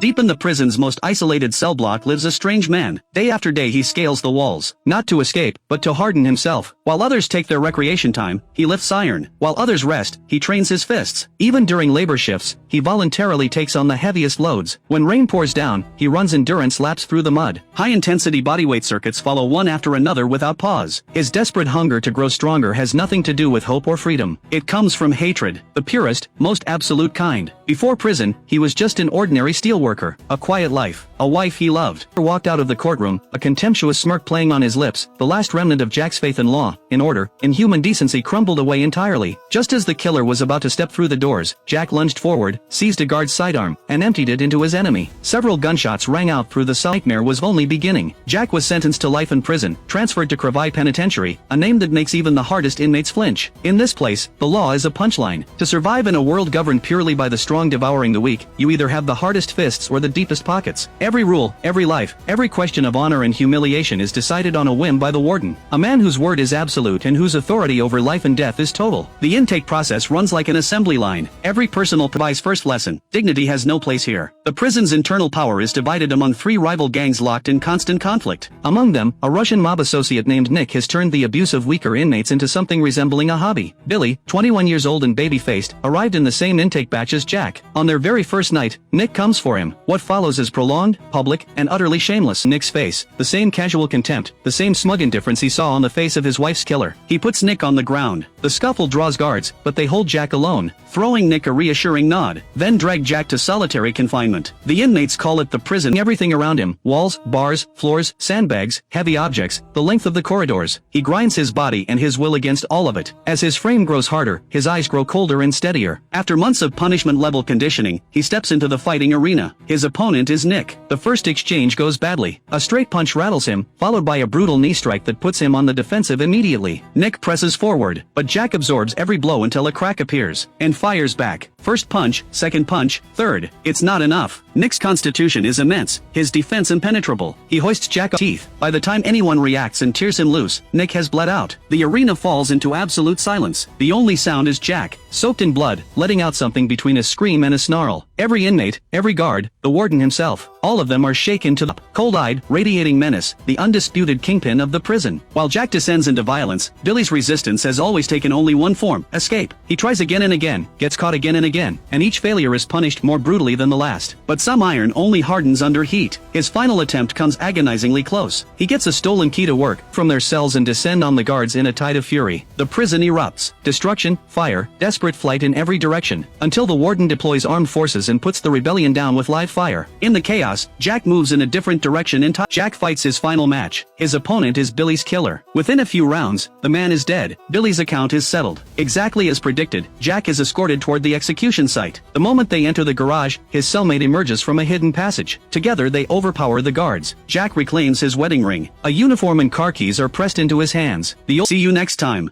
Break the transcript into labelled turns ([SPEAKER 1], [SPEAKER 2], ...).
[SPEAKER 1] Deep in the prison's most isolated cell block lives a strange man. Day after day he scales the walls, not to escape, but to harden himself. While others take their recreation time, he lifts iron. While others rest, he trains his fists. Even during labor shifts, he voluntarily takes on the heaviest loads. When rain pours down, he runs endurance laps through the mud. High-intensity bodyweight circuits follow one after another without pause. His desperate hunger to grow stronger has nothing to do with hope or freedom. It comes from hatred, the purest, most absolute kind. Before prison, he was just an ordinary steelworker, a quiet life, a wife he loved. He walked out of the courtroom, a contemptuous smirk playing on his lips. The last remnant of Jack's faith in law, in order, in human decency crumbled away entirely. Just as the killer was about to step through the doors, Jack lunged forward, seized a guard's sidearm, and emptied it into his enemy. Several gunshots rang out through the cell. Nightmare was only beginning. Jack was sentenced to life in prison, transferred to Kravai Penitentiary, a name that makes even the hardest inmates flinch. In this place, the law is a punchline. To survive in a world governed purely by the strong devouring the weak, you either have the hardest fists or the deepest pockets. Every rule, every life, every question of honor and humiliation is decided on a whim by the warden, a man whose word is absolute and whose authority over life and death is total. The intake process runs like an assembly line. Every personal provides first lesson. Dignity has no place here. The prison's internal power is divided among three rival gangs locked in constant conflict. Among them, a Russian mob associate named Nick has turned the abuse of weaker inmates into something resembling a hobby. Billy, 21 years old and baby-faced, arrived in the same intake batch as Jack. On their very first night, Nick comes for him. What follows is prolonged, public, and utterly shameless. Nick's face, the same casual contempt, the same smug indifference he saw on the face of his wife's killer. He puts Nick on the ground. The scuffle draws guards, but they hold Jack alone, throwing Nick a reassuring nod, then drag Jack to solitary confinement. The inmates call it the prison. Everything around him, walls, bars, floors, sandbags, heavy objects, the length of the corridors. He grinds his body and his will against all of it. As his frame grows harder, his eyes grow colder and steadier. After months of punishment-level conditioning, he steps into the fighting arena. His opponent is Nick. The first exchange goes badly. A straight punch rattles him, followed by a brutal knee strike that puts him on the defensive immediately. Nick presses forward, but Jack absorbs every blow until a crack appears, and fires back. First punch, second punch, third. It's not enough. Nick's constitution is immense, his defense impenetrable. He hoists Jack on teeth. By the time anyone reacts and tears him loose, Nick has bled out. The arena falls into absolute silence. The only sound is Jack, soaked in blood, letting out something between a scream and a snarl. Every inmate, every guard, the warden himself, all of them are shaken to the cold-eyed, radiating menace, the undisputed kingpin of the prison. While Jack descends into violence, Billy's resistance has always taken only one form: escape. He tries again and again, gets caught again and again, and each failure is punished more brutally than the last. But some iron only hardens under heat. His final attempt comes agonizingly close. He gets a stolen key to work from their cells and descend on the guards in a tide of fury. The prison erupts. Destruction, fire, desperate flight in every direction, until the warden deploys armed forces and puts the rebellion down with live fire. In the chaos, Jack moves in a different direction entirely. Jack fights his final match. His opponent is Billy's killer. Within a few rounds, the man is dead. Billy's account is settled. Exactly as predicted, Jack is escorted toward the execution site. The moment they enter the garage, his cellmate emerges from a hidden passage. Together they overpower the guards. Jack reclaims his wedding ring. A uniform and car keys are pressed into his hands. See you next time.